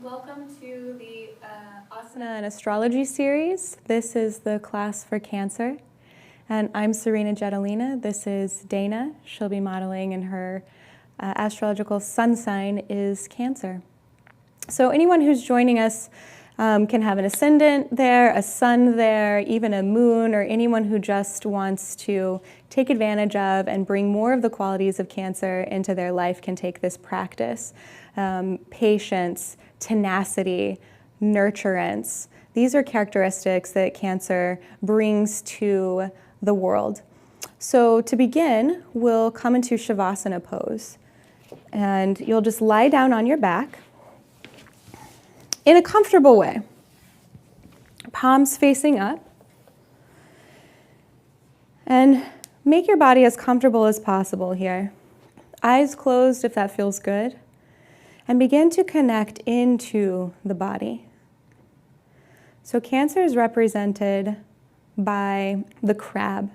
Welcome to the Asana and Astrology series. This is the class for Cancer. And I'm Serena Jedalina. This is Dana. She'll be modeling, and her astrological sun sign is Cancer. So anyone who's joining us can have an ascendant there, a sun there, even a moon, or anyone who just wants to take advantage of and bring more of the qualities of Cancer into their life can take this practice. Patience, tenacity, nurturance. These are characteristics that Cancer brings to the world. So to begin, we'll come into Shavasana pose. And you'll just lie down on your back in a comfortable way. Palms facing up. And make your body as comfortable as possible here. Eyes closed if that feels good. And begin to connect into the body. So Cancer is represented by the crab.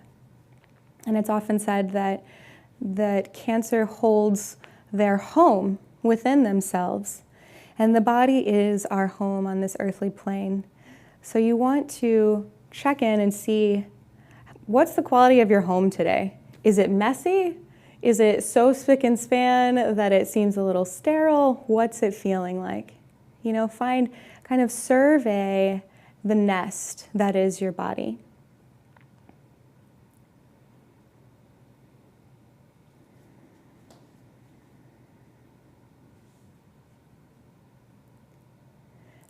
And it's often said that Cancer holds their home within themselves. And the body is our home on this earthly plane. So you want to check in and see, what's the quality of your home today? Is it messy? Is it so spick and span that it seems a little sterile? What's it feeling like? Survey the nest that is your body.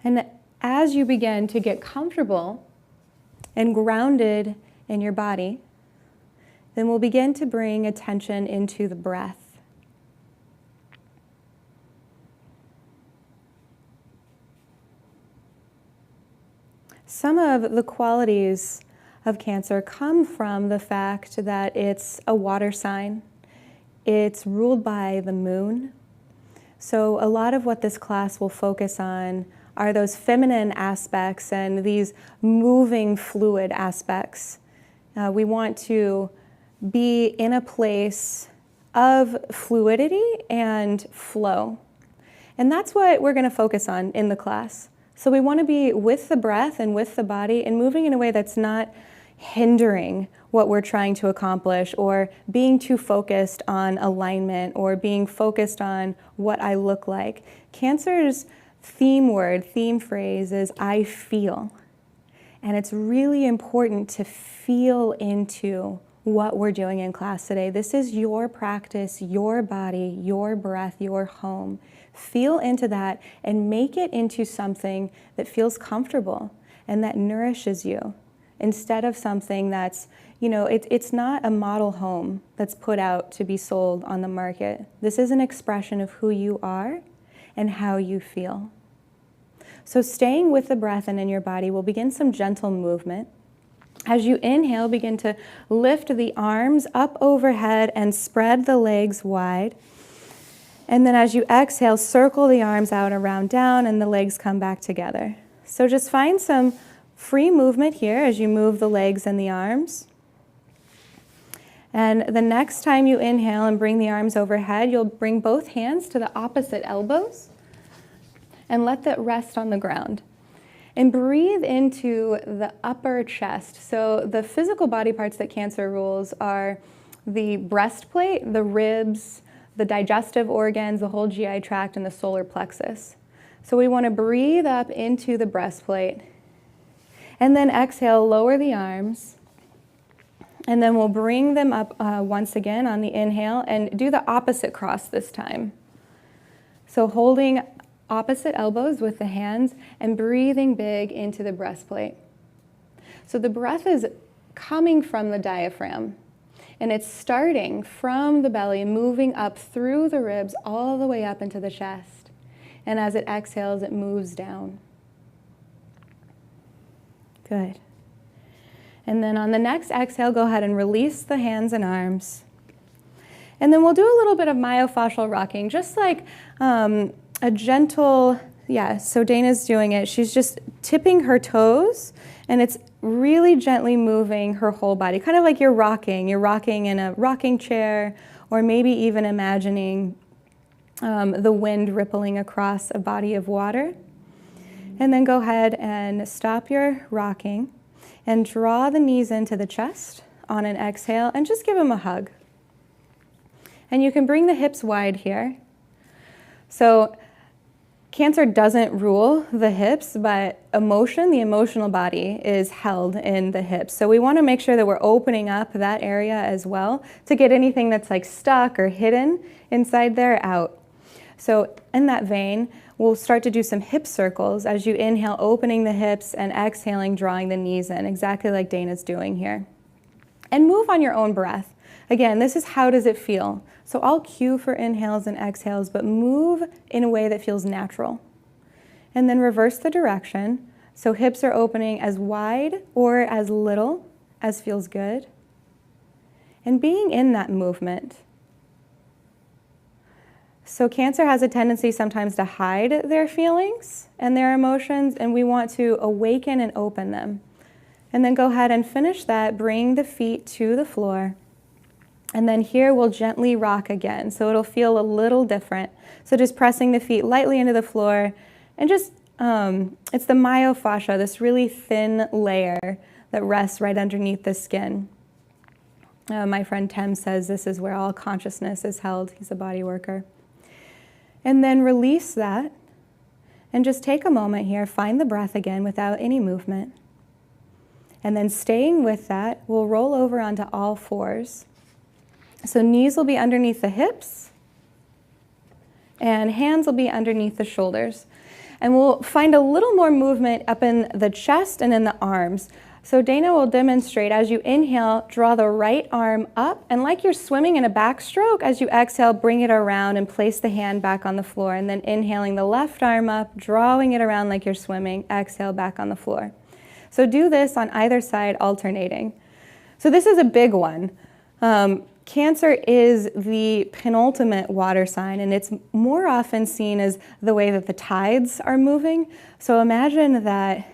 And as you begin to get comfortable and grounded in your body, then we'll begin to bring attention into the breath. Some of the qualities of Cancer come from the fact that it's a water sign. It's ruled by the moon. So a lot of what this class will focus on are those feminine aspects and these moving fluid aspects. We want to be in a place of fluidity and flow. And that's what we're going to focus on in the class. So we want to be with the breath and with the body and moving in a way that's not hindering what we're trying to accomplish, or being too focused on alignment, or being focused on what I look like. Cancer's theme phrase is I feel. And it's really important to feel into what we're doing in class today. This is your practice, your body, your breath, your home. Feel into that and make it into something that feels comfortable and that nourishes you, instead of something that's, it's not a model home that's put out to be sold on the market. This is an expression of who you are and how you feel. So staying with the breath and in your body, we'll begin some gentle movement. As you inhale, begin to lift the arms up overhead and spread the legs wide. And then as you exhale, circle the arms out around down and the legs come back together. So just find some free movement here as you move the legs and the arms. And the next time you inhale and bring the arms overhead, you'll bring both hands to the opposite elbows and let that rest on the ground. And breathe into the upper chest. So the physical body parts that Cancer rules are the breastplate, the ribs, the digestive organs, the whole GI tract, and the solar plexus. So we want to breathe up into the breastplate. And then exhale, lower the arms. And then we'll bring them up once again on the inhale and do the opposite cross this time. So holding opposite elbows with the hands and breathing big into the breastplate. So the breath is coming from the diaphragm, and it's starting from the belly, moving up through the ribs all the way up into the chest. And as it exhales, it moves down. Good. And then on the next exhale, go ahead and release the hands and arms. And then we'll do a little bit of myofascial rocking, just like a gentle, so Dana's doing it. She's just tipping her toes, and it's really gently moving her whole body, kind of like you're rocking. You're rocking in a rocking chair, or maybe even imagining the wind rippling across a body of water. And then go ahead and stop your rocking and draw the knees into the chest on an exhale and just give them a hug. And you can bring the hips wide here. So Cancer doesn't rule the hips, but the emotional body is held in the hips. So we want to make sure that we're opening up that area as well to get anything that's like stuck or hidden inside there out. So in that vein, we'll start to do some hip circles as you inhale, opening the hips, and exhaling, drawing the knees in, exactly like Dana's doing here. And move on your own breath. Again, this is how does it feel? So I'll cue for inhales and exhales, but move in a way that feels natural. And then reverse the direction. So hips are opening as wide or as little as feels good. And being in that movement. So Cancer has a tendency sometimes to hide their feelings and their emotions, and we want to awaken and open them. And then go ahead and finish that. Bring the feet to the floor. And then here we'll gently rock again. So it'll feel a little different. So just pressing the feet lightly into the floor and just, it's the myofascia, this really thin layer that rests right underneath the skin. My friend Tem says this is where all consciousness is held. He's a body worker. And then release that and just take a moment here, find the breath again without any movement. And then staying with that, we'll roll over onto all fours. So knees will be underneath the hips and hands will be underneath the shoulders. And we'll find a little more movement up in the chest and in the arms. So Dana will demonstrate as you inhale, draw the right arm up, and like you're swimming in a backstroke, as you exhale, bring it around and place the hand back on the floor. And then inhaling the left arm up, drawing it around like you're swimming, exhale back on the floor. So do this on either side, alternating. So this is a big one. Cancer is the penultimate water sign, and it's more often seen as the way that the tides are moving. So imagine that,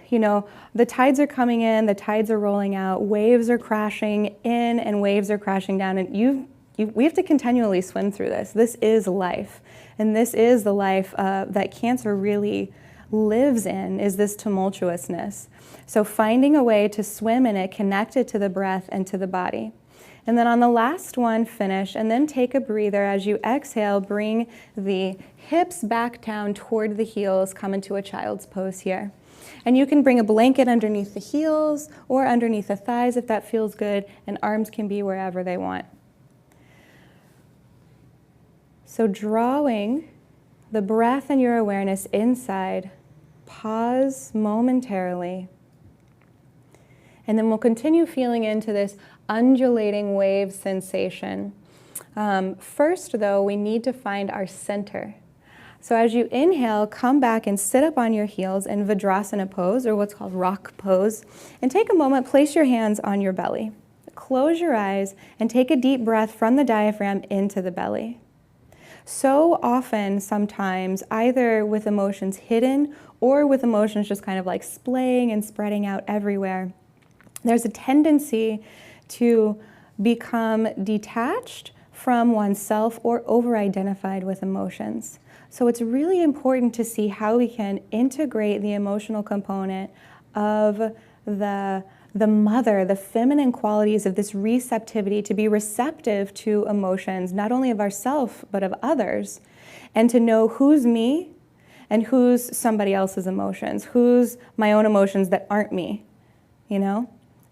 the tides are coming in, the tides are rolling out, waves are crashing in and waves are crashing down, and we have to continually swim through this. This is life, and this is the life that Cancer really lives in, is this tumultuousness. So finding a way to swim in it, connected to the breath and to the body. And then on the last one, finish, and then take a breather. As you exhale, bring the hips back down toward the heels, come into a child's pose here. And you can bring a blanket underneath the heels or underneath the thighs if that feels good, and arms can be wherever they want. So drawing the breath and your awareness inside, pause momentarily. And then we'll continue feeling into this undulating wave sensation. First, though, we need to find our center. So as you inhale, come back and sit up on your heels in Vajrasana pose, or what's called rock pose. And take a moment, place your hands on your belly. Close your eyes and take a deep breath from the diaphragm into the belly. So often, sometimes, either with emotions hidden or with emotions just kind of like splaying and spreading out everywhere, there's a tendency to become detached from oneself or over-identified with emotions. So it's really important to see how we can integrate the emotional component of the mother, the feminine qualities of this receptivity, to be receptive to emotions, not only of ourselves, but of others, and to know who's me and who's somebody else's emotions, who's my own emotions that aren't me,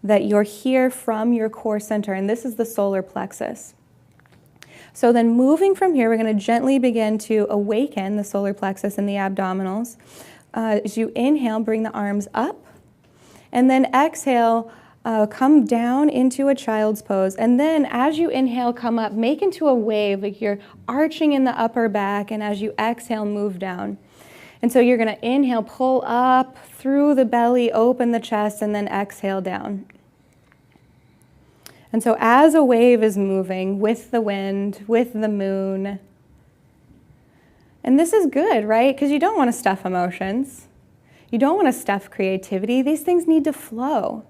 that you're here from your core center, and this is the solar plexus. So then moving from here, we're going to gently begin to awaken the solar plexus and the abdominals. As you inhale, bring the arms up, and then exhale, come down into a child's pose. And then as you inhale, come up, make into a wave, like you're arching in the upper back, and as you exhale, move down. And so you're going to inhale, pull up through the belly, open the chest, and then exhale down. And so as a wave is moving with the wind, with the moon, and this is good, right? Because you don't want to stuff emotions. You don't want to stuff creativity. These things need to flow.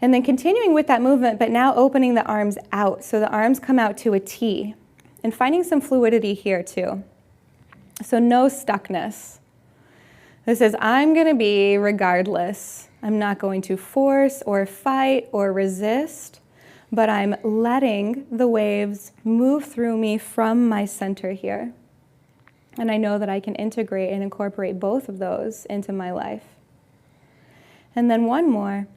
And then continuing with that movement, but now opening the arms out. So the arms come out to a T, and finding some fluidity here too. So no stuckness. This is, I'm going to be regardless. I'm not going to force or fight or resist, but I'm letting the waves move through me from my center here. And I know that I can integrate and incorporate both of those into my life. And then one more.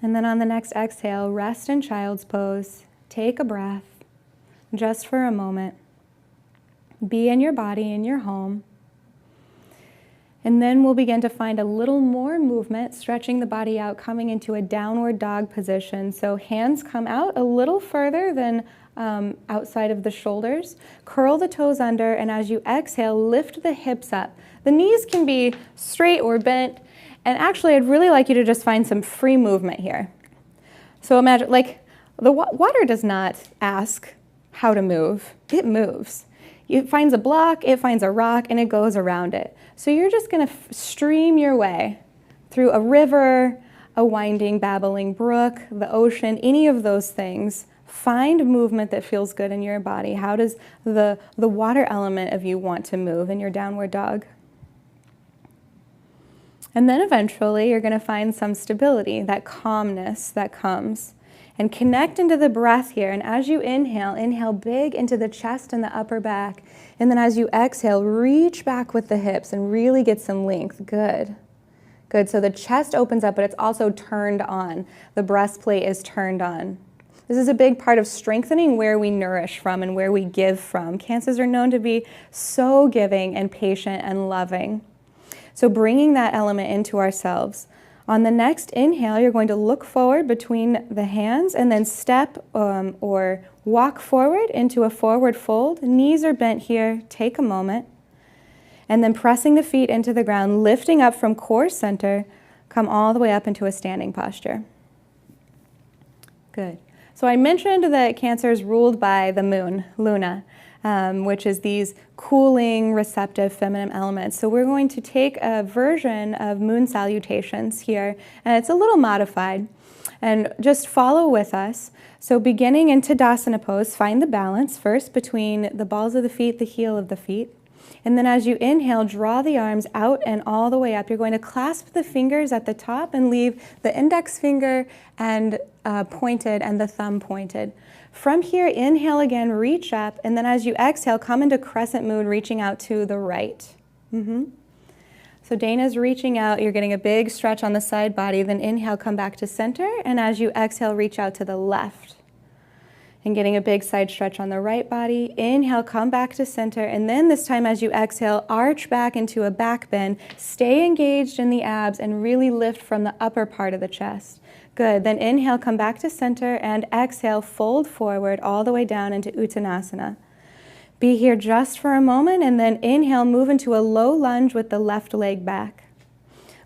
And then on the next exhale, rest in child's pose. Take a breath, just for a moment. Be in your body, in your home. And then we'll begin to find a little more movement, stretching the body out, coming into a downward dog position. So hands come out a little further than outside of the shoulders. Curl the toes under, and as you exhale, lift the hips up. The knees can be straight or bent. And actually, I'd really like you to just find some free movement here. So imagine, like, the water does not ask how to move. It moves. It finds a block, it finds a rock, and it goes around it. So you're just going to stream your way through a river, a winding, babbling brook, the ocean, any of those things. Find movement that feels good in your body. How does the water element of you want to move in your downward dog? And then eventually you're going to find some stability, that calmness that comes. And connect into the breath here. And as you inhale big into the chest and the upper back. And then as you exhale, reach back with the hips and really get some length. Good. Good. So the chest opens up, but it's also turned on. The breastplate is turned on. This is a big part of strengthening where we nourish from and where we give from. Cancers are known to be so giving and patient and loving. So bringing that element into ourselves. On the next inhale, you're going to look forward between the hands and then step or walk forward into a forward fold. Knees are bent here. Take a moment. And then pressing the feet into the ground, lifting up from core center, come all the way up into a standing posture. Good. So I mentioned that Cancer is ruled by the moon, Luna, which is these cooling, receptive, feminine elements. So we're going to take a version of moon salutations here, and it's a little modified. And just follow with us. So beginning in Tadasana pose, find the balance first between the balls of the feet, the heel of the feet. And then as you inhale, draw the arms out and all the way up. You're going to clasp the fingers at the top and leave the index finger and pointed and the thumb pointed. From here, inhale again, reach up, and then as you exhale, come into crescent moon, reaching out to the right. So Dana's reaching out, you're getting a big stretch on the side body, then inhale, come back to center, and as you exhale, reach out to the left. And getting a big side stretch on the right body. Inhale, come back to center, and then this time as you exhale, arch back into a back bend, stay engaged in the abs, and really lift from the upper part of the chest. Good. Then inhale, come back to center, and exhale, fold forward all the way down into Uttanasana. Be here just for a moment, and then inhale, move into a low lunge with the left leg back.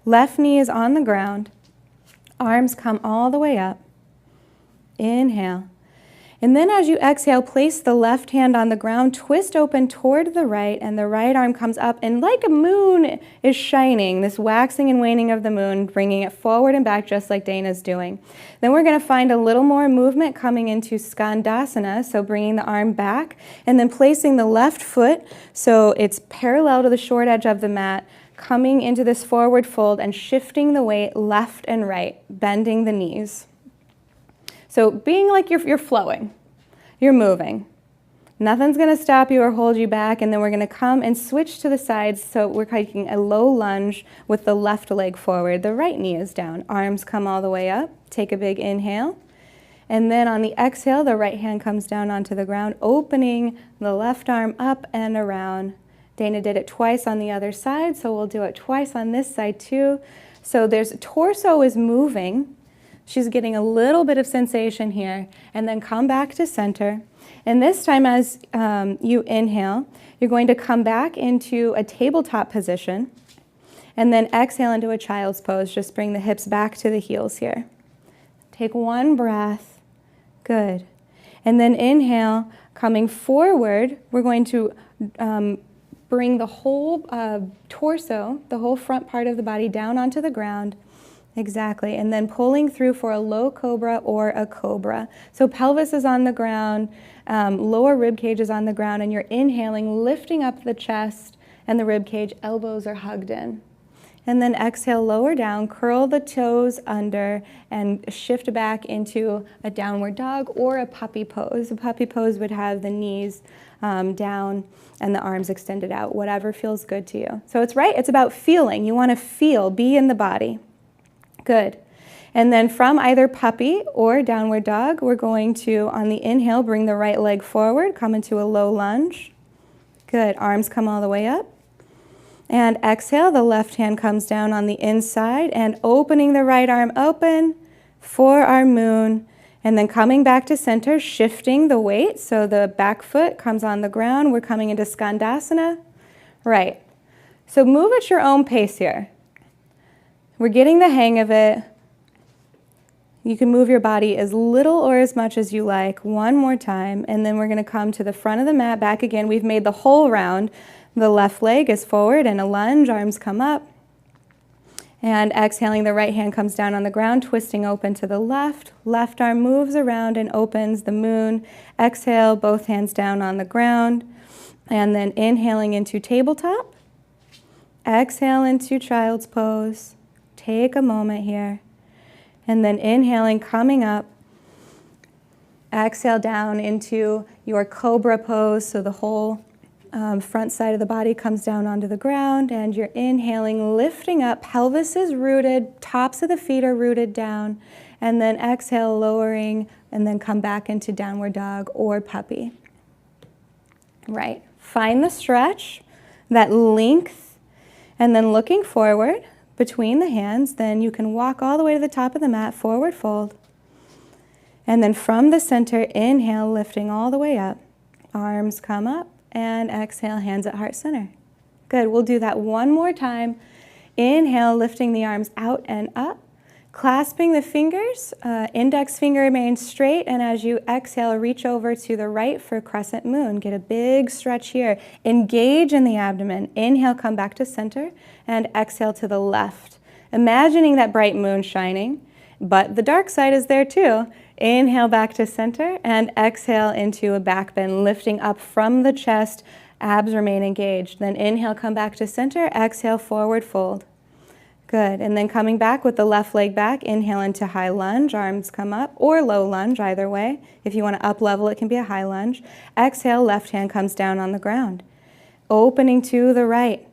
Left knee is on the ground. Arms come all the way up. Inhale. And then as you exhale, place the left hand on the ground, twist open toward the right, and the right arm comes up, and like a moon is shining, this waxing and waning of the moon, bringing it forward and back just like Dana's doing. Then we're going to find a little more movement coming into Skandasana, so bringing the arm back, and then placing the left foot so it's parallel to the short edge of the mat, coming into this forward fold and shifting the weight left and right, bending the knees. So being like you're flowing, you're moving. Nothing's going to stop you or hold you back, and then we're going to come and switch to the sides. So we're taking a low lunge with the left leg forward. The right knee is down. Arms come all the way up. Take a big inhale. And then on the exhale, the right hand comes down onto the ground, opening the left arm up and around. Dana did it twice on the other side, so we'll do it twice on this side too. So there's torso is moving. She's getting a little bit of sensation here, and then come back to center. And this time as you inhale, you're going to come back into a tabletop position, and then exhale into a child's pose. Just bring the hips back to the heels here. Take one breath. Good. And then inhale, coming forward, we're going to bring the whole torso, the whole front part of the body down onto the ground. Exactly. And then pulling through for a low cobra or a cobra. So pelvis is on the ground, lower rib cage is on the ground, and you're inhaling, lifting up the chest and the rib cage, elbows are hugged in. And then exhale, lower down, curl the toes under, and shift back into a downward dog or a puppy pose. A puppy pose would have the knees down and the arms extended out, whatever feels good to you. So it's about feeling. You want to feel, be in the body. Good. And then from either puppy or downward dog, we're going to, on the inhale, bring the right leg forward, come into a low lunge. Good. Arms come all the way up. And exhale, the left hand comes down on the inside and opening the right arm open for our moon. And then coming back to center, shifting the weight. So the back foot comes on the ground. We're coming into Skandasana. Right. So move at your own pace here. We're getting the hang of it. You can move your body as little or as much as you like. One more time, and then we're going to come to the front of the mat, back again. We've made the whole round. The left leg is forward in a lunge, arms come up. And exhaling, the right hand comes down on the ground, twisting open to the left. Left arm moves around and opens the moon. Exhale, both hands down on the ground. And then inhaling into tabletop. Exhale into child's pose. Take a moment here. And then inhaling, coming up. Exhale down into your cobra pose, so the whole front side of the body comes down onto the ground, and you're inhaling, lifting up, pelvis is rooted, tops of the feet are rooted down, and then exhale, lowering, and then come back into downward dog or puppy. Right. Find the stretch, that length, and then looking forward between the hands, then you can walk all the way to the top of the mat, forward fold. And then from the center, inhale, lifting all the way up. Arms come up, and exhale, hands at heart center. Good, we'll do that one more time. Inhale, lifting the arms out and up. Clasping the fingers, index finger remains straight, and as you exhale, reach over to the right for crescent moon. Get a big stretch here. Engage in the abdomen. Inhale, come back to center, and exhale to the left. Imagining that bright moon shining, but the dark side is there too. Inhale back to center, and exhale into a back bend, lifting up from the chest, abs remain engaged. Then inhale, come back to center, exhale, forward fold. Good, and then coming back with the left leg back, inhale into high lunge, arms come up, or low lunge, either way. If you want to up level, it can be a high lunge. Exhale, left hand comes down on the ground. Opening to the right.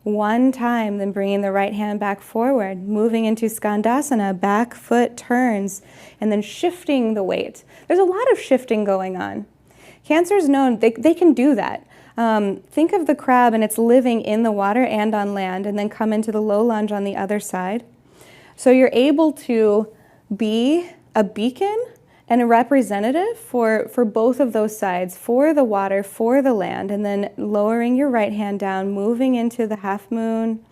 One time, then bringing the right hand back forward, moving into Skandasana, back foot turns, and then shifting the weight. There's a lot of shifting going on. Cancer is known, they can do that. Think of the crab and it's living in the water and on land, and then come into the low lunge on the other side. So you're able to be a beacon and a representative for both of those sides, for the water, for the land, and then lowering your right hand down, moving into the half moon,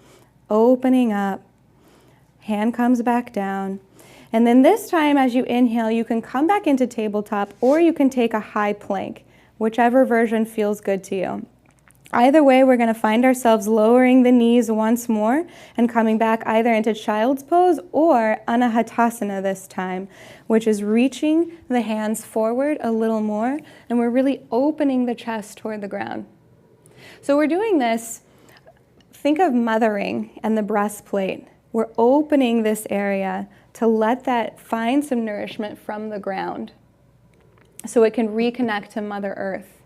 opening up, hand comes back down. And then this time as you inhale, you can come back into tabletop, or you can take a high plank, whichever version feels good to you. Either way, we're going to find ourselves lowering the knees once more and coming back either into child's pose or anahatasana this time, which is reaching the hands forward a little more, and we're really opening the chest toward the ground. So we're doing this, think of mothering and the breastplate. We're opening this area to let that find some nourishment from the ground so it can reconnect to Mother Earth.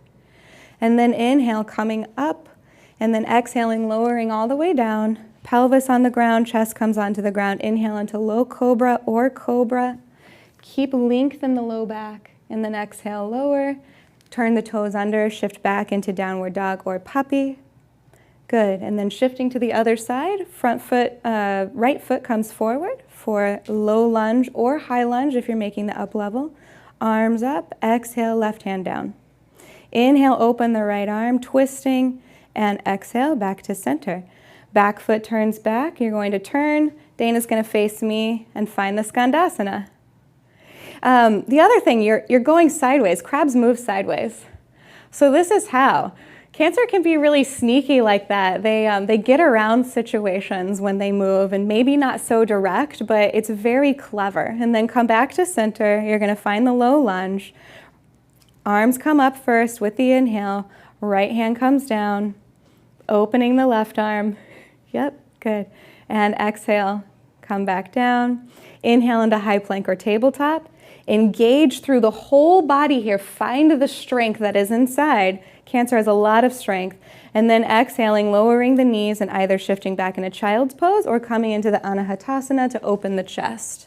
And then inhale, coming up, and then exhaling, lowering all the way down. Pelvis on the ground, chest comes onto the ground. Inhale into low cobra or cobra. Keep length in the low back, and then exhale, lower. Turn the toes under, shift back into downward dog or puppy. Good, and then shifting to the other side, front foot, right foot comes forward for low lunge or high lunge if you're making the up level. Arms up, exhale, left hand down. Inhale, open the right arm, twisting, and exhale, back to center. Back foot turns back. You're going to turn. Dana's going to face me and find the Skandasana. The other thing, you're going sideways. Crabs move sideways. So this is how. Cancer can be really sneaky like that. They get around situations when they move, and maybe not so direct, but it's very clever. And then come back to center. You're going to find the low lunge. Arms come up first with the inhale. Right hand comes down, opening the left arm. Yep, good. And exhale, come back down. Inhale into high plank or tabletop. Engage through the whole body here. Find the strength that is inside. Cancer has a lot of strength. And then exhaling, lowering the knees and either shifting back into child's pose or coming into the Anahatasana to open the chest.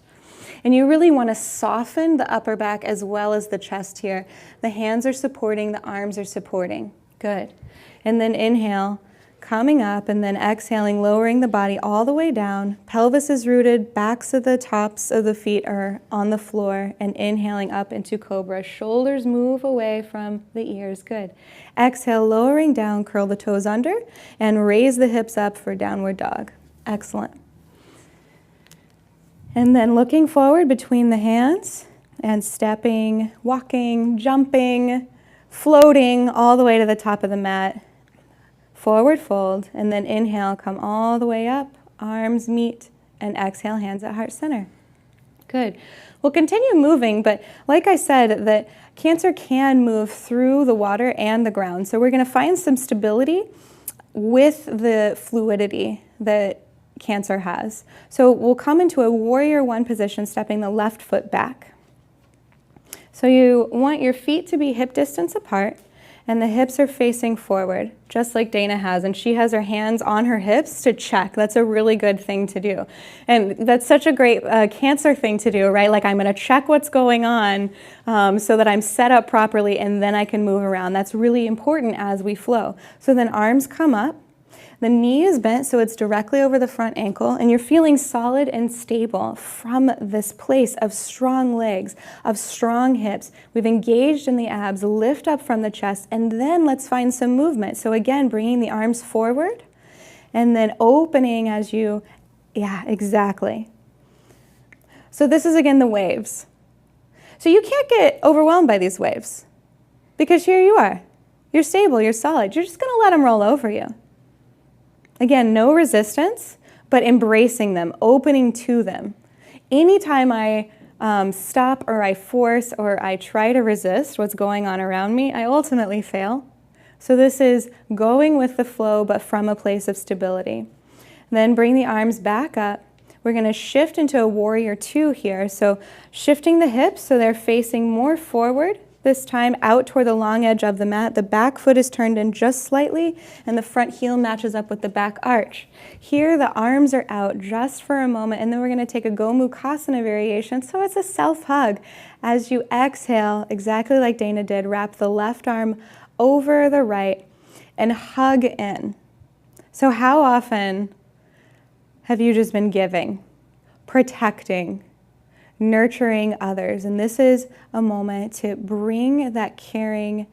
And you really want to soften the upper back as well as the chest here. The hands are supporting, the arms are supporting. Good. And then inhale, coming up, and then exhaling, lowering the body all the way down. Pelvis is rooted, backs of the tops of the feet are on the floor, and inhaling up into cobra. Shoulders move away from the ears. Good. Exhale, lowering down, curl the toes under, and raise the hips up for downward dog. Excellent. And then looking forward between the hands and stepping, walking, jumping, floating all the way to the top of the mat. Forward fold, and then inhale, come all the way up, arms meet, and exhale, hands at heart center. Good. We'll continue moving, but like I said, that Cancer can move through the water and the ground. So we're going to find some stability with the fluidity that Cancer has. So we'll come into a warrior one position, stepping the left foot back. So you want your feet to be hip distance apart, and the hips are facing forward, just like Dana has. And she has her hands on her hips to check. That's a really good thing to do. And that's such a great Cancer thing to do, right? Like, I'm going to check what's going on so that I'm set up properly, and then I can move around. That's really important as we flow. So then arms come up. The knee is bent so it's directly over the front ankle, and you're feeling solid and stable from this place of strong legs, of strong hips. We've engaged in the abs, lift up from the chest, and then let's find some movement. So again, bringing the arms forward, and then opening as you, yeah, exactly. So this is again the waves. So you can't get overwhelmed by these waves, because here you are. You're stable, you're solid. You're just gonna let them roll over you. Again, no resistance, but embracing them, opening to them. Anytime I stop or I force or I try to resist what's going on around me, I ultimately fail. So this is going with the flow, but from a place of stability. Then bring the arms back up. We're going to shift into a warrior two here. So shifting the hips so they're facing more forward. This time out toward the long edge of the mat. The back foot is turned in just slightly, and the front heel matches up with the back arch. Here, the arms are out just for a moment, and then we're going to take a Gomukhasana variation. So it's a self-hug. As you exhale, exactly like Dana did, wrap the left arm over the right and hug in. So how often have you just been giving, protecting, nurturing others? And this is a moment to bring that caring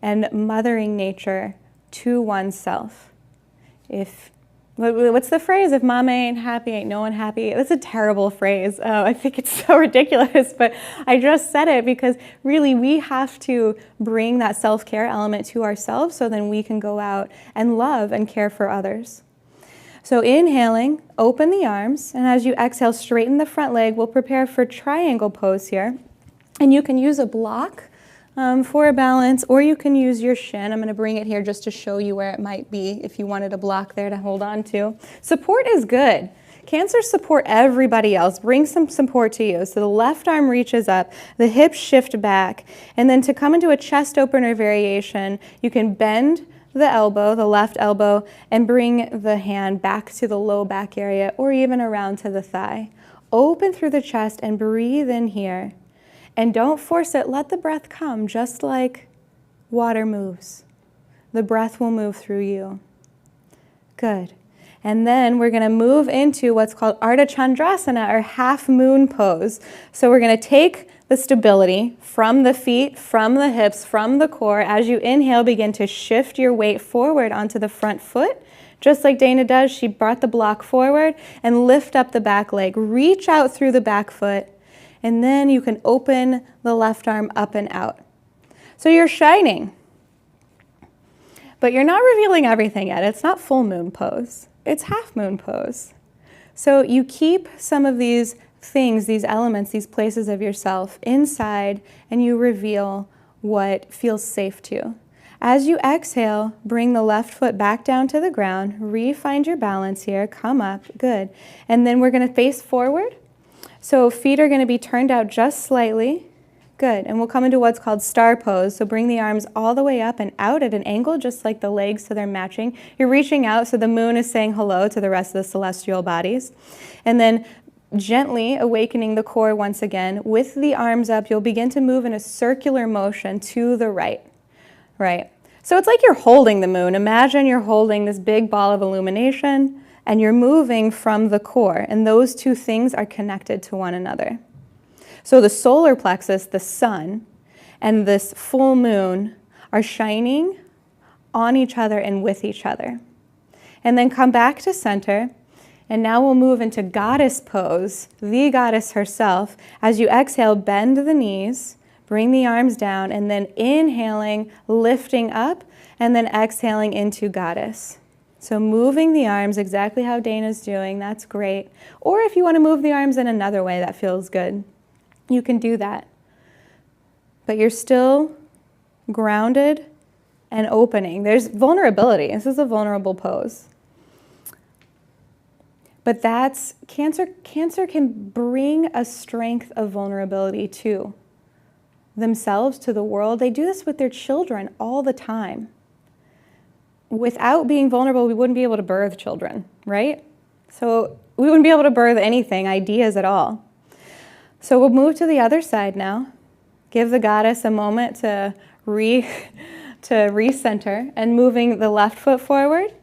and mothering nature to oneself. What's the phrase? If mama ain't happy, ain't no one happy. That's a terrible phrase. I think it's so ridiculous, but I just said it because really we have to bring that self-care element to ourselves so then we can go out and love and care for others. So inhaling, open the arms, and as you exhale, straighten the front leg. We'll prepare for triangle pose here. And you can use a block for a balance, or you can use your shin. I'm going to bring it here just to show you where it might be if you wanted a block there to hold on to. Support is good. Cancers support everybody else. Bring some support to you. So the left arm reaches up, the hips shift back, and then to come into a chest opener variation, you can bend the elbow, the left elbow, and bring the hand back to the low back area or even around to the thigh. Open through the chest and breathe in here. And don't force it. Let the breath come, just like water moves. The breath will move through you. Good. And then we're going to move into what's called Ardha Chandrasana, or half moon pose. So we're going to take the stability from the feet, from the hips, from the core. As you inhale, begin to shift your weight forward onto the front foot. Just like Dana does, she brought the block forward, and lift up the back leg. Reach out through the back foot, and then you can open the left arm up and out. So you're shining. But you're not revealing everything yet. It's not full moon pose. It's half moon pose. So you keep some of these things, these elements, these places of yourself inside, and you reveal what feels safe to you. As you exhale, bring the left foot back down to the ground, re-find your balance here, come up, good. And then we're gonna face forward. So feet are gonna be turned out just slightly, good. And we'll come into what's called star pose. So bring the arms all the way up and out at an angle, just like the legs, so they're matching. You're reaching out, so the moon is saying hello to the rest of the celestial bodies. And then gently awakening the core once again. With the arms up, you'll begin to move in a circular motion to the right. Right. So it's like you're holding the moon. Imagine you're holding this big ball of illumination and you're moving from the core, and those two things are connected to one another. So the solar plexus, the sun, and this full moon are shining on each other and with each other. And then come back to center, and now we'll move into goddess pose, the goddess herself. As you exhale, bend the knees, bring the arms down, and then inhaling, lifting up, and then exhaling into goddess. So moving the arms exactly how Dana's doing, that's great. Or if you want to move the arms in another way that feels good, you can do that. But you're still grounded and opening. There's vulnerability. This is a vulnerable pose. But that's, Cancer can bring a strength of vulnerability too. Themselves, to the world. They do this with their children all the time. Without being vulnerable, we wouldn't be able to birth children, right? So we wouldn't be able to birth anything, ideas at all. So we'll move to the other side now. Give the goddess a moment to recenter, and moving the left foot forward.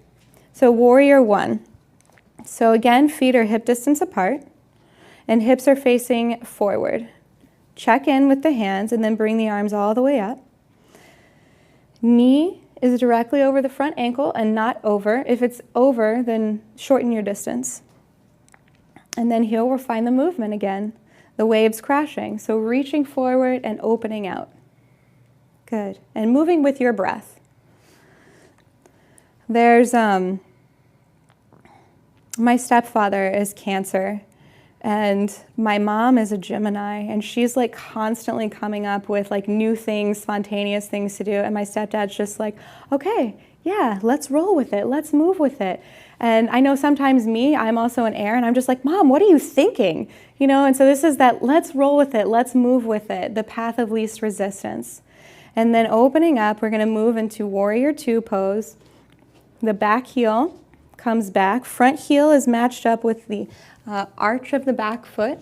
So warrior one. So again, feet are hip distance apart and hips are facing forward. Check in with the hands and then bring the arms all the way up. Knee is directly over the front ankle and not over. If it's over, then shorten your distance. And then here we'll find the movement again, the waves crashing. So reaching forward and opening out. Good. And moving with your breath. There's, my stepfather is Cancer. And my mom is a Gemini, and she's like constantly coming up with like new things, spontaneous things to do. And my stepdad's just like, okay, yeah, let's roll with it. Let's move with it. And I know sometimes I'm also an air, and I'm just like, Mom, what are you thinking? You know, and so this is that let's roll with it. Let's move with it. The path of least resistance. And then opening up, we're going to move into warrior two pose. The back heel comes back. Front heel is matched up with the arch of the back foot,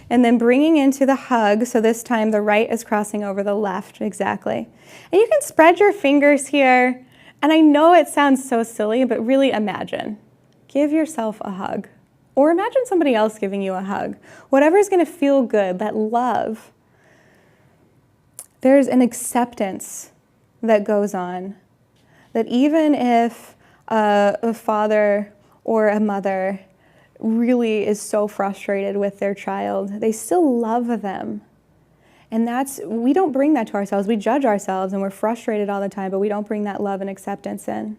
and then bringing into the hug, so this time the right is crossing over the left, exactly. And you can spread your fingers here, and I know it sounds so silly, but really imagine. Give yourself a hug, or imagine somebody else giving you a hug. Whatever's going to feel good, that love. There's an acceptance that goes on, that even if a father or a mother really is so frustrated with their child, they still love them. And we don't bring that to ourselves. We judge ourselves and we're frustrated all the time, but we don't bring that love and acceptance in.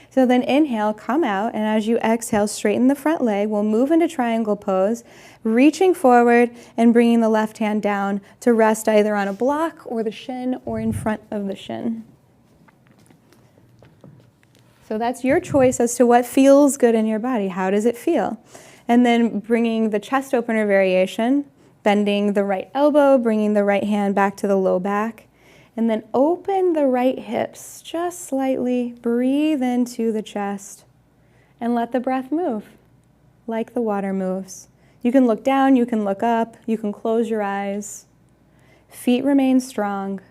So then inhale, come out, and as you exhale, straighten the front leg. We'll move into triangle pose, reaching forward and bringing the left hand down to rest either on a block or the shin or in front of the shin. So that's your choice as to what feels good in your body. How does it feel? And then bringing the chest opener variation, bending the right elbow, bringing the right hand back to the low back, and then open the right hips just slightly. Breathe into the chest and let the breath move like the water moves. You can look down, you can look up, you can close your eyes. Feet remain strong.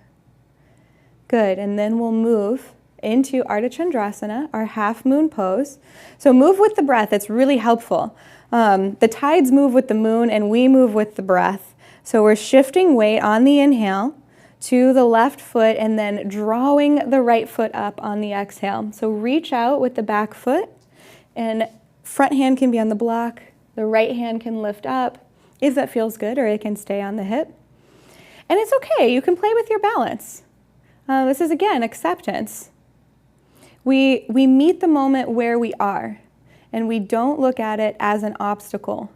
Good, and then we'll move into Ardha Chandrasana, our half moon pose. So move with the breath, it's really helpful. The tides move with the moon and we move with the breath. So we're shifting weight on the inhale to the left foot and then drawing the right foot up on the exhale. So reach out with the back foot, and front hand can be on the block, the right hand can lift up if that feels good, or it can stay on the hip. And it's okay, you can play with your balance. This is again acceptance. We meet the moment where we are, and we don't look at it as an obstacle.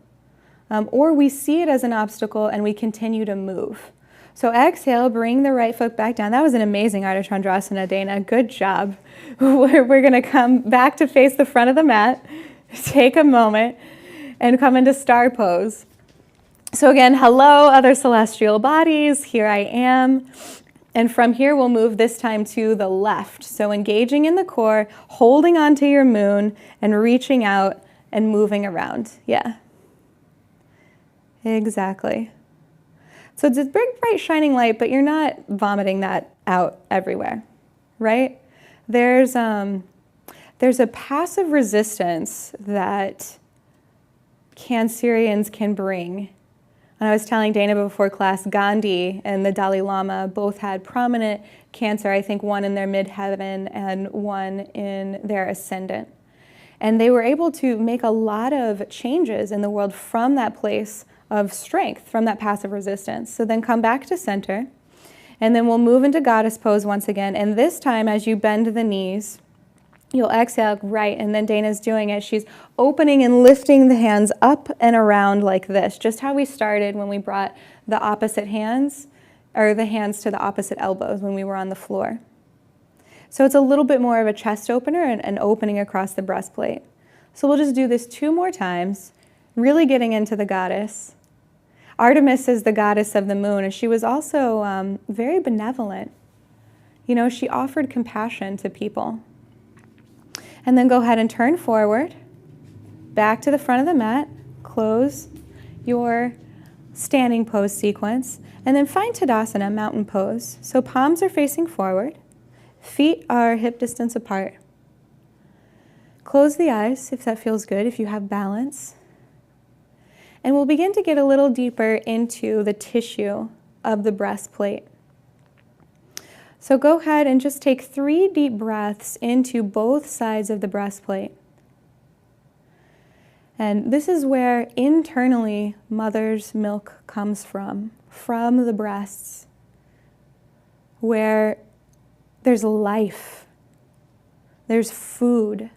Or we see it as an obstacle and we continue to move. So exhale, bring the right foot back down. That was an amazing Ardha Chandrasana, Dana. Good job. We're going to come back to face the front of the mat, take a moment, and come into star pose. So again, hello, other celestial bodies. Here I am. And from here, we'll move this time to the left. So engaging in the core, holding onto your moon, and reaching out and moving around. Yeah. Exactly. So it's a big, bright, shining light, but you're not vomiting that out everywhere, right? There's a passive resistance that Cancerians can bring. And I was telling Dana before class, Gandhi and the Dalai Lama both had prominent Cancer, I think one in their midheaven and one in their ascendant. And they were able to make a lot of changes in the world from that place of strength, from that passive resistance. So then come back to center, and then we'll move into goddess pose once again. And this time, as you bend the knees, you'll exhale right, and then Dana's doing it. She's opening and lifting the hands up and around like this, just how we started when we brought the opposite hands, or the hands to the opposite elbows when we were on the floor. So it's a little bit more of a chest opener and an opening across the breastplate. So we'll just do this 2 more times, really getting into the goddess. Artemis is the goddess of the moon, and she was also very benevolent. You know, she offered compassion to people. And then go ahead and turn forward, back to the front of the mat, close your standing pose sequence, and then find Tadasana, mountain pose. So palms are facing forward, feet are hip distance apart. Close the eyes if that feels good, if you have balance. And we'll begin to get a little deeper into the tissue of the breastplate. So go ahead and just take 3 deep breaths into both sides of the breastplate. And this is where internally mother's milk comes from the breasts, where there's life, there's food.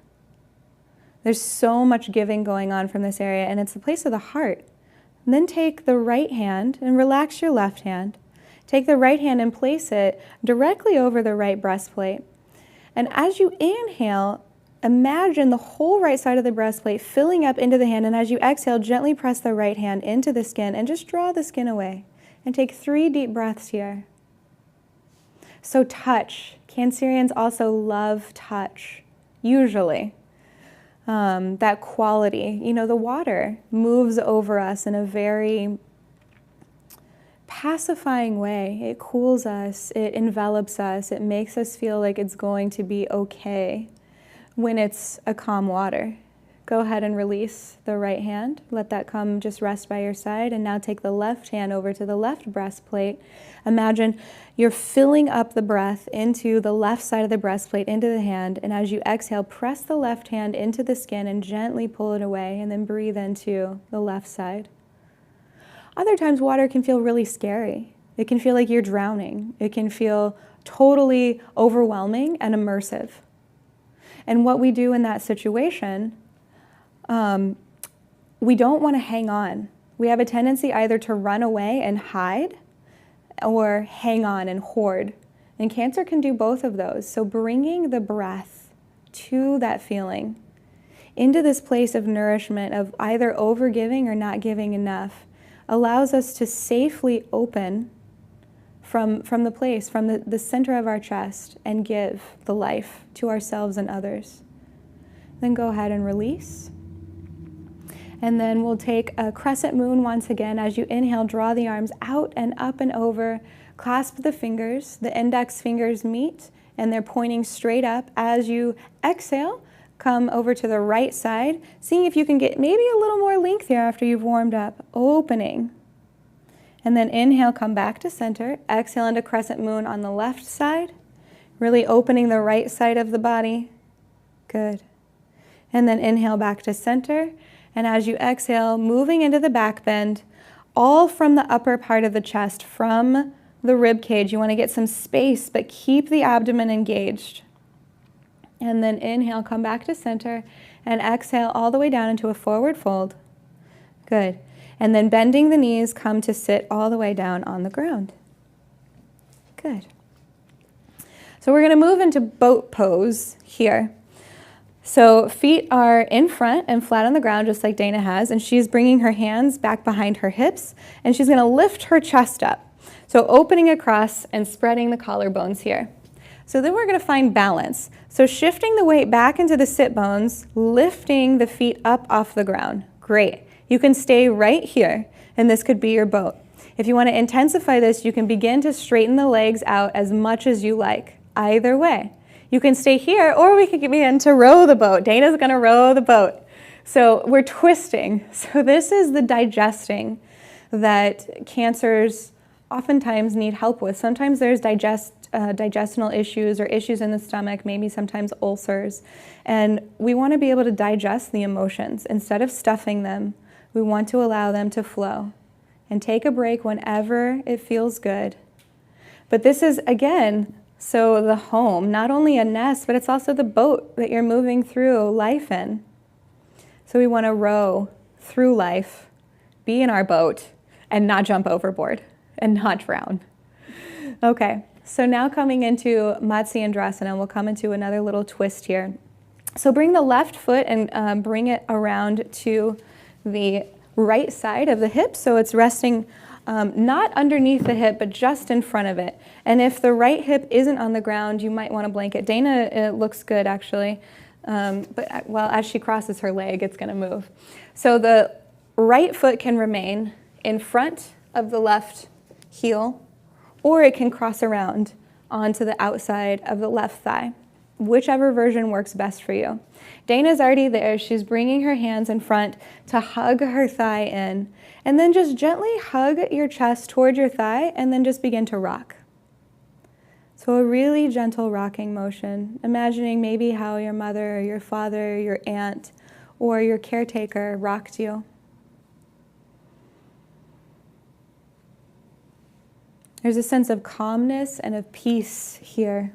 There's so much giving going on from this area, and it's the place of the heart. And then take the right hand and relax your left hand. Take the right hand and place it directly over the right breastplate. And as you inhale, imagine the whole right side of the breastplate filling up into the hand, and as you exhale, gently press the right hand into the skin and just draw the skin away. And take 3 deep breaths here. So touch. Cancerians also love touch, usually. That quality, you know, the water moves over us in a very pacifying way. It cools us, it envelops us, it makes us feel like it's going to be okay when it's a calm water. Go ahead and release the right hand. Let that come just rest by your side. And now take the left hand over to the left breastplate. Imagine you're filling up the breath into the left side of the breastplate, into the hand. And as you exhale, press the left hand into the skin and gently pull it away. And then breathe into the left side. Other times, water can feel really scary. It can feel like you're drowning. It can feel totally overwhelming and immersive. And what we do in that situation, we don't want to hang on. We have a tendency either to run away and hide or hang on and hoard. And Cancer can do both of those. So bringing the breath to that feeling, into this place of nourishment of either overgiving or not giving enough, allows us to safely open from the place, from the center of our chest, and give the life to ourselves and others. Then go ahead and release. And then we'll take a crescent moon once again. As you inhale, draw the arms out and up and over. Clasp the fingers. The index fingers meet, and they're pointing straight up. As you exhale, come over to the right side, seeing if you can get maybe a little more length here after you've warmed up. Opening. And then inhale, come back to center. Exhale into crescent moon on the left side. Really opening the right side of the body. Good. And then inhale back to center. And as you exhale, moving into the back bend, all from the upper part of the chest, from the rib cage. You want to get some space, but keep the abdomen engaged. And then inhale, come back to center, and exhale all the way down into a forward fold. Good. And then bending the knees, come to sit all the way down on the ground. Good. So we're going to move into boat pose here. So feet are in front and flat on the ground, just like Dana has, and she's bringing her hands back behind her hips, and she's going to lift her chest up. So opening across and spreading the collarbones here. So then we're going to find balance. So shifting the weight back into the sit bones, lifting the feet up off the ground. Great. You can stay right here, and this could be your boat. If you want to intensify this, you can begin to straighten the legs out as much as you like. Either way. You can stay here, or we can begin to row the boat. Dana's going to row the boat. So we're twisting. So this is the digesting that cancers oftentimes need help with. Sometimes there's digestional issues or issues in the stomach, maybe sometimes ulcers. And we want to be able to digest the emotions. Instead of stuffing them, we want to allow them to flow and take a break whenever it feels good. But this is, again, so the home, not only a nest, but it's also the boat that you're moving through life in. So we want to row through life, be in our boat, and not jump overboard and not drown. Okay, so now coming into Matsyendrasana, we'll come into another little twist here. So bring the left foot and bring it around to the right side of the hip, so it's resting not underneath the hip, but just in front of it. And if the right hip isn't on the ground, you might want a blanket. Dana, it looks good actually, but well, as she crosses her leg, it's going to move. So the right foot can remain in front of the left heel, or it can cross around onto the outside of the left thigh, whichever version works best for you. Dana's already there. She's bringing her hands in front to hug her thigh in, and then just gently hug your chest toward your thigh, and then just begin to rock. So a really gentle rocking motion, imagining maybe how your mother or your father, your aunt, or your caretaker rocked you. There's a sense of calmness and of peace here.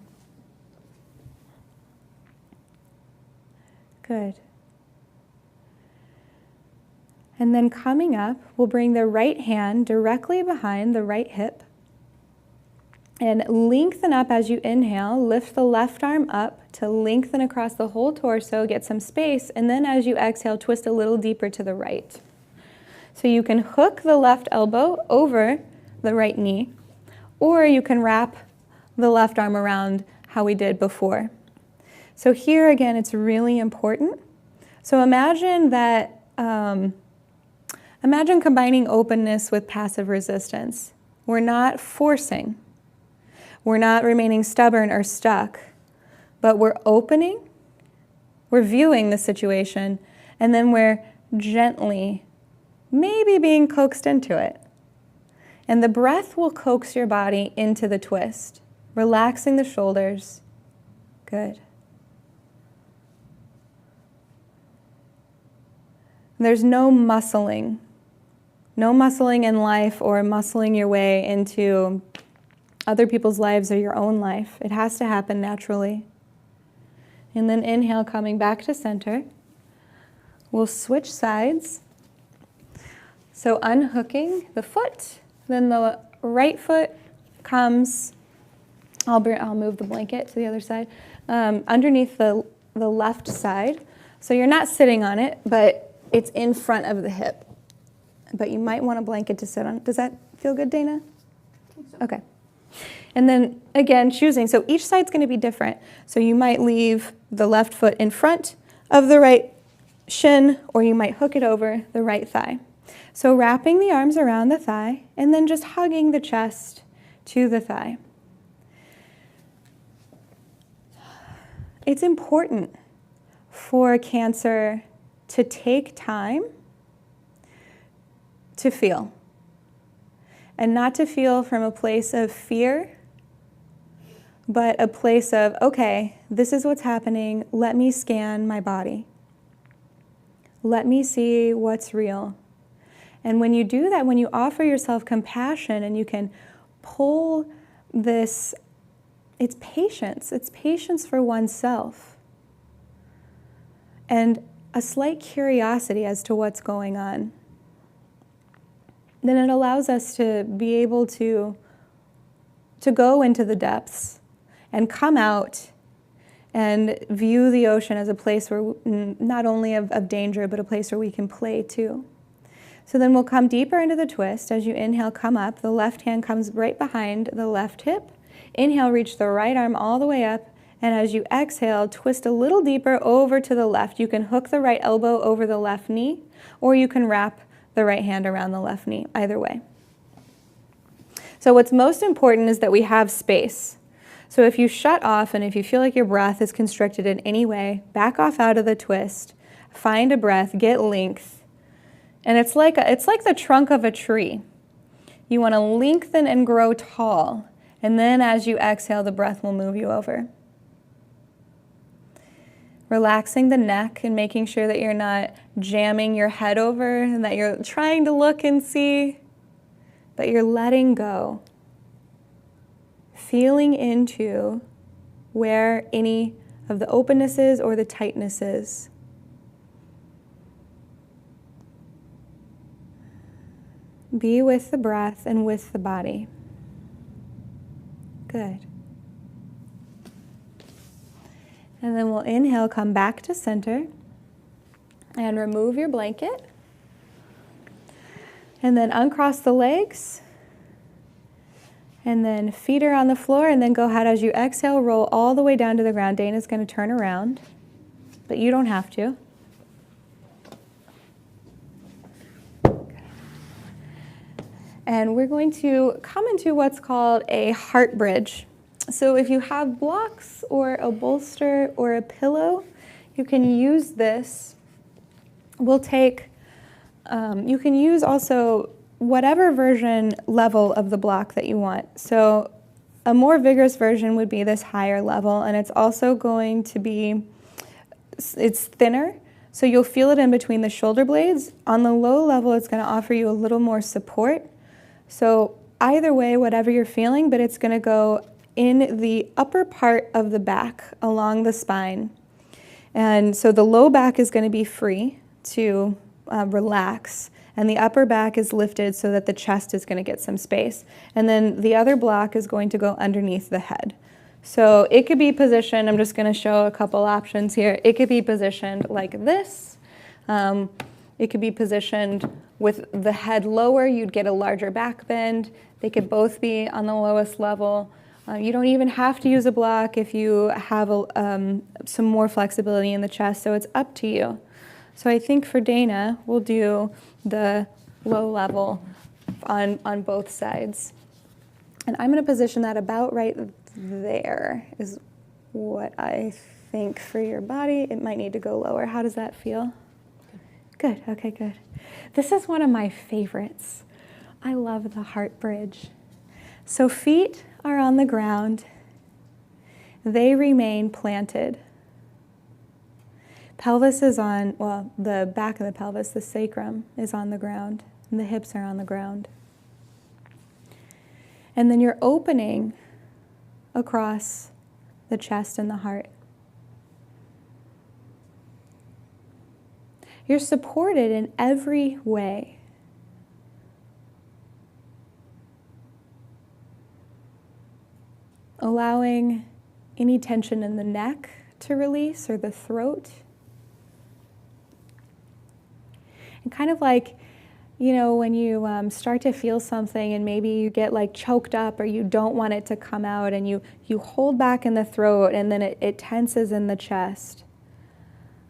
Good. And then coming up, we'll bring the right hand directly behind the right hip and lengthen up as you inhale. Lift the left arm up to lengthen across the whole torso, get some space, and then as you exhale, twist a little deeper to the right. So you can hook the left elbow over the right knee, or you can wrap the left arm around how we did before. So here again, it's really important. So imagine that, imagine combining openness with passive resistance. We're not forcing. We're not remaining stubborn or stuck, but we're opening, we're viewing the situation, and then we're gently, maybe being coaxed into it. And the breath will coax your body into the twist, relaxing the shoulders. Good. There's no muscling in life or muscling your way into other people's lives or your own life. It has to happen naturally. And then inhale, coming back to center. We'll switch sides. So unhooking the foot, then the right foot comes, I'll move the blanket to the other side, underneath the left side. So you're not sitting on it, but it's in front of the hip. But you might want a blanket to sit on. Does that feel good, Dana? I think so. Okay. And then again, choosing. So each side's going to be different. So you might leave the left foot in front of the right shin, or you might hook it over the right thigh. So wrapping the arms around the thigh, and then just hugging the chest to the thigh. It's important for Cancer to take time to feel, and not to feel from a place of fear, but a place of, okay, this is what's happening. Let me scan my body. Let me see what's real. And when you do that, when you offer yourself compassion and you can pull this, it's patience for oneself. and a slight curiosity as to what's going on. Then it allows us to be able to go into the depths and come out and view the ocean as a place where not only of danger, but a place where we can play too. So then we'll come deeper into the twist. As you inhale, come up. The left hand comes right behind the left hip. Inhale, reach the right arm all the way up. And as you exhale, twist a little deeper over to the left. You can hook the right elbow over the left knee, or you can wrap the right hand around the left knee, either way. So what's most important is that we have space. So if you shut off and if you feel like your breath is constricted in any way, back off out of the twist, find a breath, get length. And it's like the trunk of a tree. You want to lengthen and grow tall. And then as you exhale, the breath will move you over. Relaxing the neck and making sure that you're not jamming your head over and that you're trying to look and see, but you're letting go. Feeling into where any of the openness is or the tightness is. Be with the breath and with the body. Good. And then we'll inhale, come back to center, and remove your blanket. And then uncross the legs. And then feet are on the floor, and then go ahead as you exhale, roll all the way down to the ground. Dana's going to turn around, but you don't have to. And we're going to come into what's called a heart bridge. So if you have blocks or a bolster or a pillow, you can use this. We'll take, you can use also whatever version level of the block that you want. So a more vigorous version would be this higher level, and it's also going to be, it's thinner, so you'll feel it in between the shoulder blades. On the low level, it's going to offer you a little more support. So either way, whatever you're feeling, but it's going to go in the upper part of the back along the spine. And so the low back is going to be free to relax, and the upper back is lifted so that the chest is going to get some space. And then the other block is going to go underneath the head. So it could be positioned, I'm just going to show a couple options here. It could be positioned like this. It could be positioned with the head lower, you'd get a larger back bend. They could both be on the lowest level. You don't even have to use a block if you have some more flexibility in the chest, so it's up to you. So I think for Dana, we'll do the low level on both sides. And I'm going to position that about right there is what I think for your body. It might need to go lower. How does that feel? Good, okay, good. This is one of my favorites. I love the heart bridge. So feet are on the ground. They remain planted. Pelvis is on, well, the back of the pelvis, the sacrum is on the ground, and the hips are on the ground. And then you're opening across the chest and the heart. You're supported in every way. Allowing any tension in the neck to release or the throat. And kind of like, you know, when you start to feel something and maybe you get like choked up or you don't want it to come out and you hold back in the throat and then it tenses in the chest.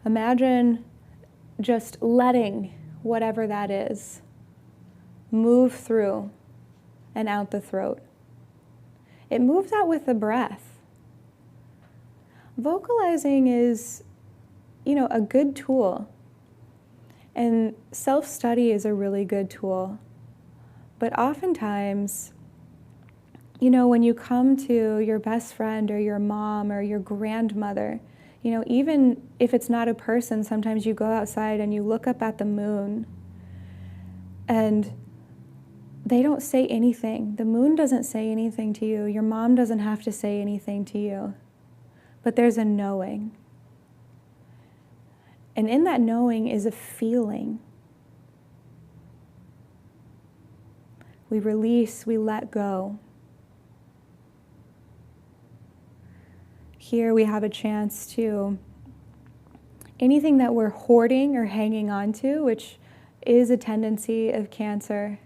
Imagine just letting whatever that is move through and out the throat. It moves out with the breath. Vocalizing is, you know, a good tool. And self-study is a really good tool. But oftentimes, you know, when you come to your best friend or your mom or your grandmother, you know, even if it's not a person, sometimes you go outside and you look up at the moon and they don't say anything. The moon doesn't say anything to you. Your mom doesn't have to say anything to you. But there's a knowing. And in that knowing is a feeling. We release, we let go. Here we have a chance to, anything that we're hoarding or hanging on to, which is a tendency of Cancer,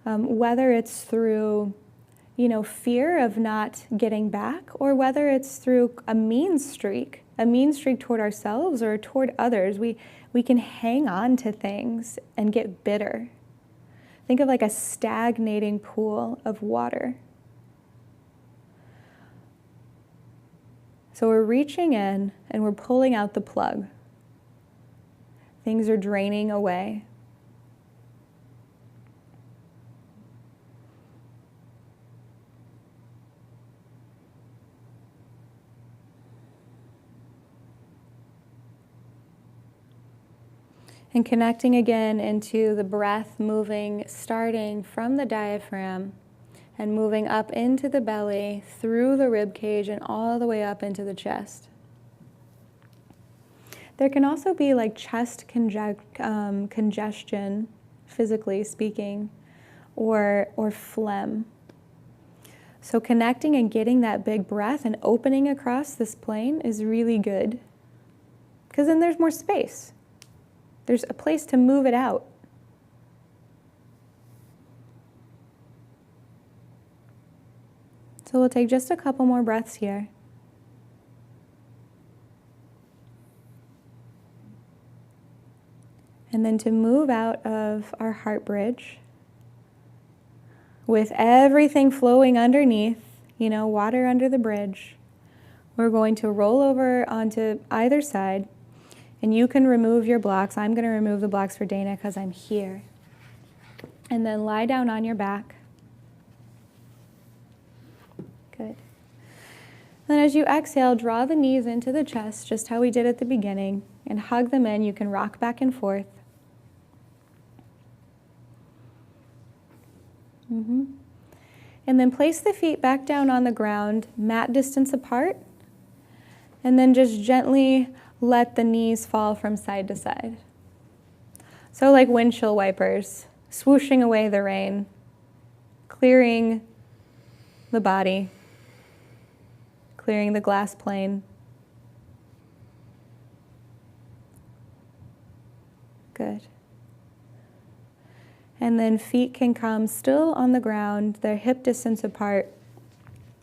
whether it's through, fear of not getting back, or whether it's through a mean streak toward ourselves or toward others, we can hang on to things and get bitter. Think of like a stagnating pool of water. So we're reaching in and we're pulling out the plug. Things are draining away. And connecting again into the breath, moving, starting from the diaphragm and moving up into the belly, through the rib cage, and all the way up into the chest. There can also be like chest congestion, physically speaking, or phlegm. So connecting and getting that big breath and opening across this plane is really good, because then there's more space. There's a place to move it out. So we'll take just a couple more breaths here. And then to move out of our heart bridge with everything flowing underneath, water under the bridge, we're going to roll over onto either side. And you can remove your blocks. I'm going to remove the blocks for Dana because I'm here. And then lie down on your back. Good. Then as you exhale, draw the knees into the chest, just how we did at the beginning, and hug them in. You can rock back and forth. And then place the feet back down on the ground, mat distance apart, and then just gently let the knees fall from side to side. So like windshield wipers, swooshing away the rain, clearing the body, clearing the glass plane. Good. And then feet can come still on the ground, they're hip distance apart.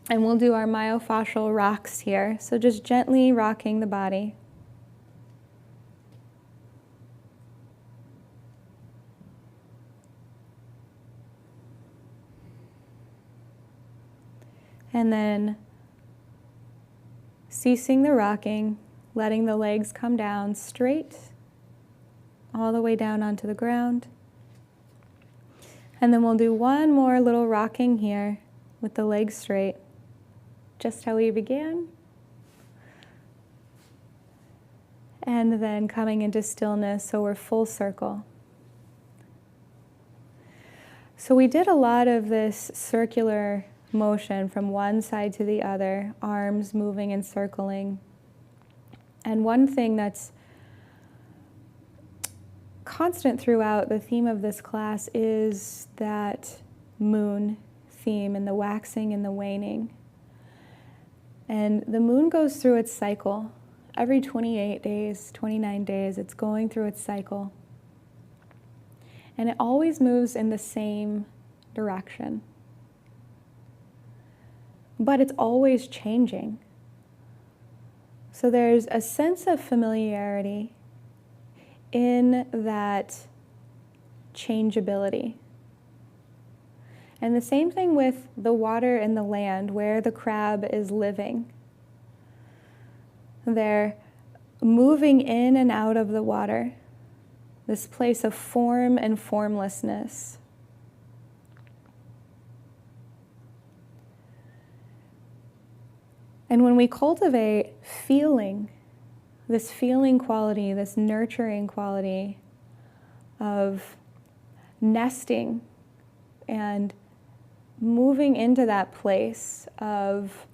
And we'll do our myofascial rocks here. So just gently rocking the body. And then ceasing the rocking, letting the legs come down straight, all the way down onto the ground. And then we'll do one more little rocking here with the legs straight, just how we began. And then coming into stillness, so we're full circle. So we did a lot of this circular motion from one side to the other, arms moving and circling. And one thing that's constant throughout the theme of this class is that moon theme and the waxing and the waning. And the moon goes through its cycle. Every 28 days, 29 days, it's going through its cycle. And it always moves in the same direction. But it's always changing. So there's a sense of familiarity in that changeability. And the same thing with the water and the land where the crab is living. They're moving in and out of the water, this place of form and formlessness. And when we cultivate feeling, this feeling quality, this nurturing quality of nesting and moving into that place of,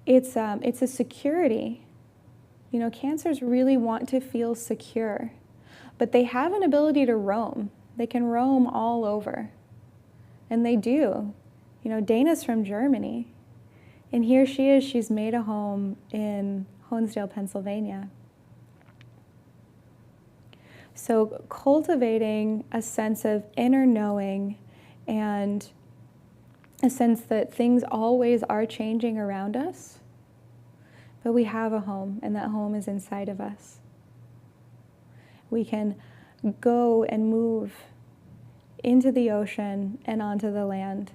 it's a security. You know, Cancers really want to feel secure, but they have an ability to roam. They can roam all over, and they do. You know, Dana's from Germany, and here she is, she's made a home in Honesdale, Pennsylvania. So cultivating a sense of inner knowing and a sense that things always are changing around us, but we have a home, and that home is inside of us. We can go and move into the ocean and onto the land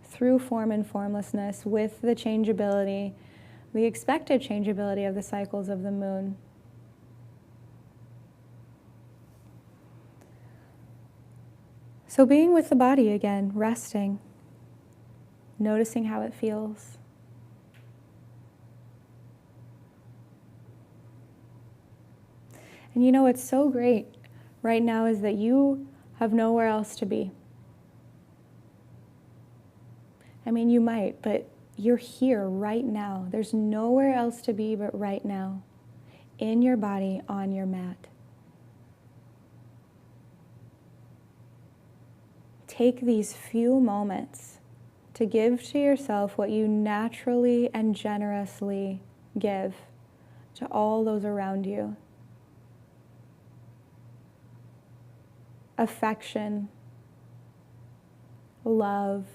through form and formlessness with the changeability, the expected changeability of the cycles of the moon. So being with the body again, resting, noticing how it feels. And you know what's so great right now is that you have nowhere else to be. I mean, you might, but you're here right now. There's nowhere else to be but right now, in your body, on your mat. Take these few moments to give to yourself what you naturally and generously give to all those around you. Affection, love,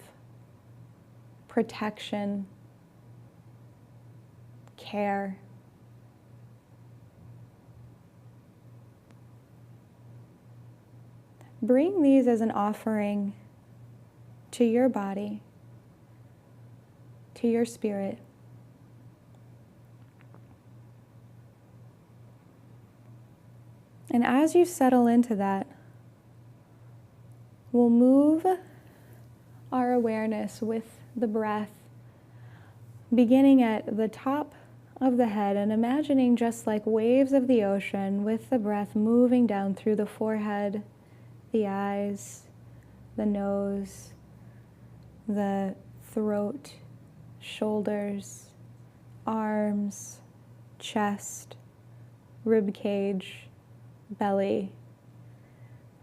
protection, care. Bring these as an offering to your body, to your spirit. And as you settle into that, we'll move our awareness with the breath, beginning at the top of the head and imagining just like waves of the ocean with the breath moving down through the forehead, the eyes, the nose, the throat, shoulders, arms, chest, rib cage, belly,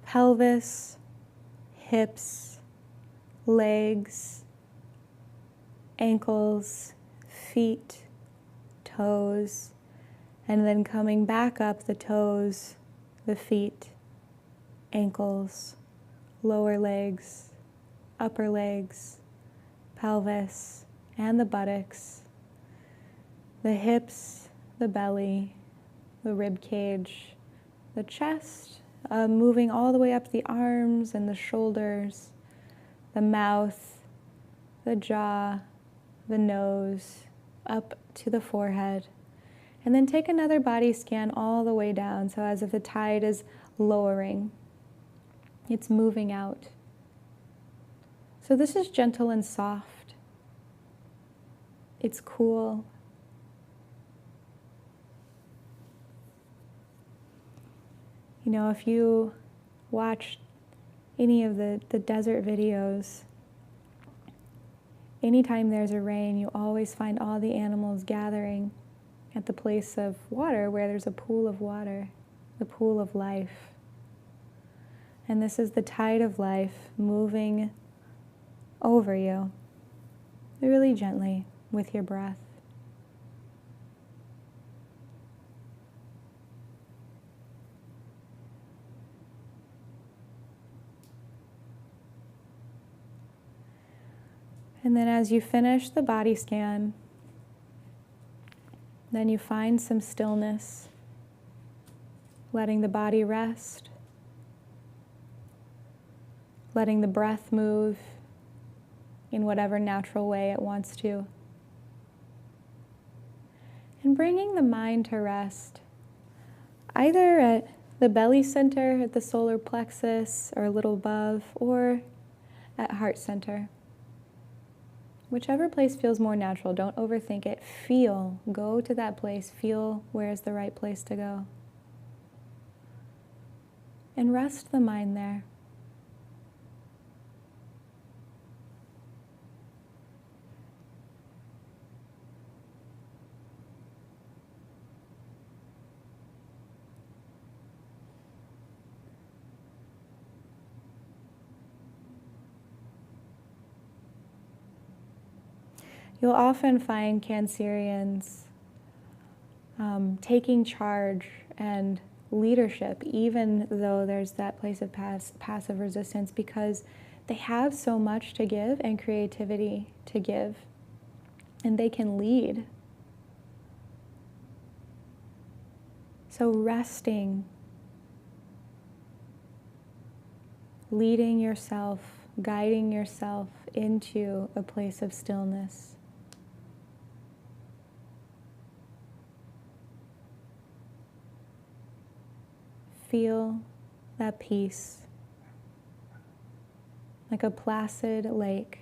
pelvis, hips, legs, ankles, feet, toes, and then coming back up the toes, the feet, ankles, lower legs, upper legs, pelvis, and the buttocks, the hips, the belly, the rib cage, the chest, moving all the way up the arms and the shoulders, the mouth, the jaw, the nose, up to the forehead. And then take another body scan all the way down, so as if the tide is lowering. It's moving out. So this is gentle and soft. It's cool. You know, if you watch any of the desert videos, anytime there's a rain, you always find all the animals gathering at the place of water where there's a pool of water, the pool of life. And this is the tide of life moving over you, really gently with your breath. And then as you finish the body scan, then you find some stillness, letting the body rest, letting the breath move in whatever natural way it wants to, and bringing the mind to rest, either at the belly center, at the solar plexus, or a little above, or at heart center. Whichever place feels more natural, don't overthink it. Feel, go to that place, feel where is the right place to go. And rest the mind there. You'll often find Cancerians taking charge and leadership, even though there's that place of passive resistance, because they have so much to give and creativity to give, and they can lead. So resting, leading yourself, guiding yourself into a place of stillness. Feel that peace, like a placid lake.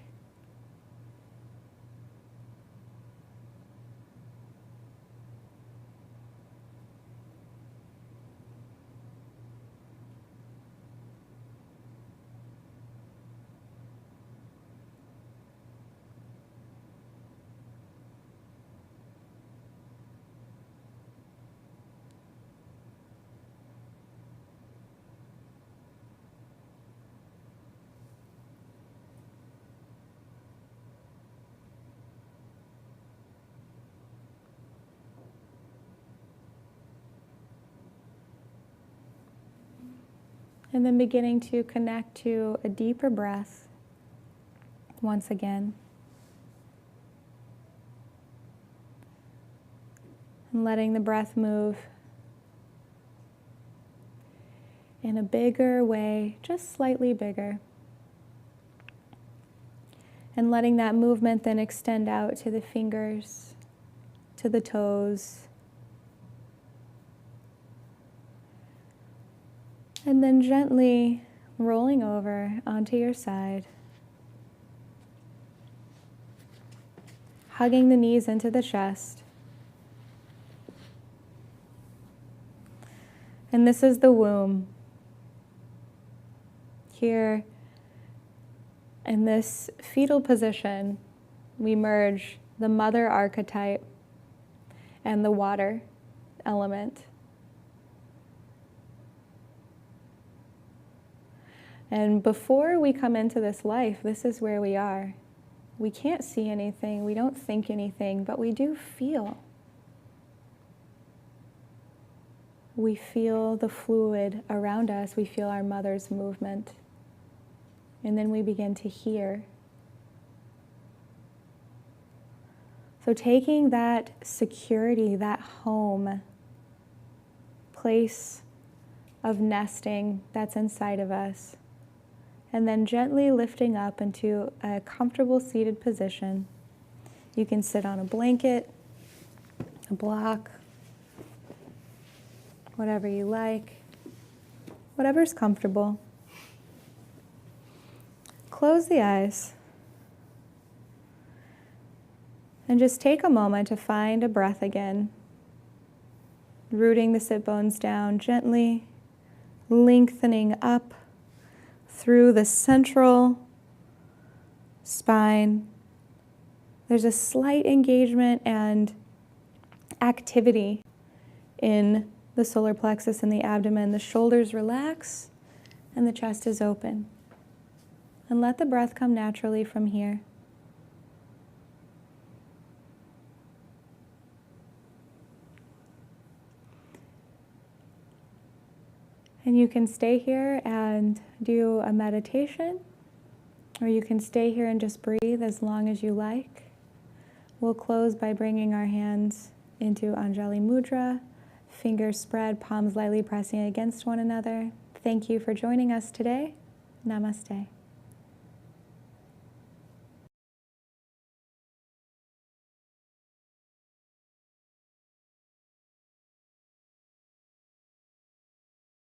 And then beginning to connect to a deeper breath once again. And letting the breath move in a bigger way, just slightly bigger. And letting that movement then extend out to the fingers, to the toes. And then gently rolling over onto your side. Hugging the knees into the chest. And this is the womb. Here, in this fetal position, we merge the mother archetype and the water element. And before we come into this life, this is where we are. We can't see anything, we don't think anything, but we do feel. We feel the fluid around us, we feel our mother's movement. And then we begin to hear. So taking that security, that home, place of nesting that's inside of us, and then gently lifting up into a comfortable seated position. You can sit on a blanket, a block, whatever you like, whatever's comfortable. Close the eyes. And just take a moment to find a breath again. Rooting the sit bones down gently, lengthening up through the central spine. There's a slight engagement and activity in the solar plexus and the abdomen. The shoulders relax and the chest is open. And let the breath come naturally from here. And you can stay here and do a meditation, or you can stay here and just breathe as long as you like. We'll close by bringing our hands into Anjali Mudra, fingers spread, palms lightly pressing against one another. Thank you for joining us today. Namaste.